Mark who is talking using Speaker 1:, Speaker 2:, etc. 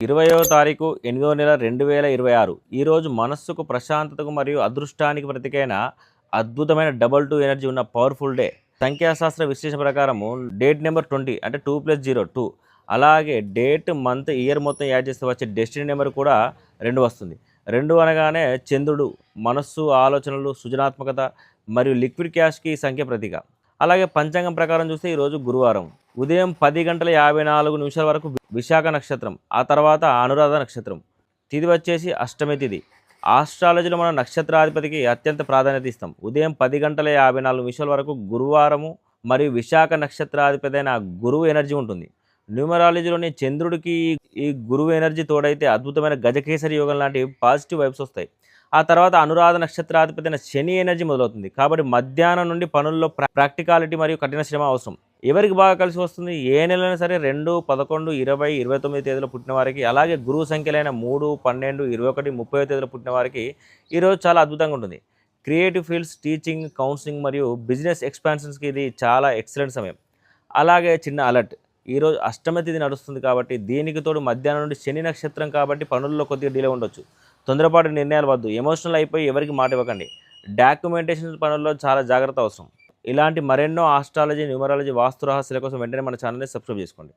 Speaker 1: 20వ తారీఖు 8వ నెల 2026 ఈరోజు మనస్సుకు ప్రశాంతతకు మరియు అదృష్టానికి ప్రతీకైన అద్భుతమైన డబల్ టూ ఎనర్జీ ఉన్న పవర్ఫుల్ డే. సంఖ్యాశాస్త్ర విశ్లేషణ ప్రకారము డేట్ నెంబర్ 20 అంటే 2+0 2. అలాగే డేట్ మంత్ ఇయర్ మొత్తం యాడ్ చేస్తే వచ్చే డెస్టినీ నెంబర్ కూడా 2 వస్తుంది. 2 అనగానే చంద్రుడు, మనస్సు, ఆలోచనలు, సృజనాత్మకత మరియు లిక్విడ్ క్యాష్కి ఈ సంఖ్య ప్రతీక. అలాగే పంచాంగం ప్రకారం చూస్తే ఈరోజు గురువారం ఉదయం 10 గంటల 54 నిమిషాల వరకు విశాఖ నక్షత్రం, ఆ తర్వాత అనురాధ నక్షత్రం. తిథి వచ్చేసి అష్టమి తిథి. ఆస్ట్రాలజీలో మన నక్షత్రాధిపతికి అత్యంత ప్రాధాన్యత ఇస్తాం. ఉదయం 10 గంటల 54 నిమిషాల వరకు గురువారము మరియు విశాఖ నక్షత్రాధిపతి అయిన గురువు ఎనర్జీ ఉంటుంది. న్యూమరాలజీలోని చంద్రుడికి ఈ గురువు ఎనర్జీ తోడైతే అద్భుతమైన గజకేసరి యోగం లాంటి పాజిటివ్ వైబ్స్ వస్తాయి. ఆ తర్వాత అనురాధ నక్షత్రాధిపతి అయిన శని ఎనర్జీ మొదలవుతుంది. కాబట్టి మధ్యాహ్నం నుండి పనుల్లో ప్రాక్టికాలిటీ మరియు కఠిన శ్రమ అవసరం. ఎవరికి బాగా కలిసి వస్తుంది? ఏ నెలైనా సరే 2, 11, 20, 29 తేదీలో పుట్టిన వారికి, అలాగే గురువు సంఖ్యలైన 3, 12, 21, 30 తేదీలో పుట్టిన వారికి ఈరోజు చాలా అద్భుతంగా ఉంటుంది. క్రియేటివ్ ఫీల్డ్స్, టీచింగ్, కౌన్సిలింగ్ మరియు బిజినెస్ ఎక్స్పాన్షన్స్కి ఇది చాలా ఎక్సలెంట్ సమయం. అలాగే చిన్న అలర్ట్, ఈరోజు అష్టమి తిథి నడుస్తుంది కాబట్టి దీనికి తోడు మధ్యాహ్నం నుండి శని నక్షత్రం కాబట్టి పనుల్లో కొద్దిగా డిలే ఉండొచ్చు. తొందరపాటు నిర్ణయాలు వద్దు. ఎమోషనల్ అయిపోయి ఎవరికి మాట ఇవ్వకండి. డాక్యుమెంటేషన్ పనుల్లో చాలా జాగ్రత్త అవసరం. ఇలాంటి మరెన్నో ఆస్ట్రాలజీ, న్యూమరాలజీ, వాస్తు రహస్యాల కోసం వెంటనే మన ఛానల్ని సబ్స్క్రైబ్ చేసుకోండి.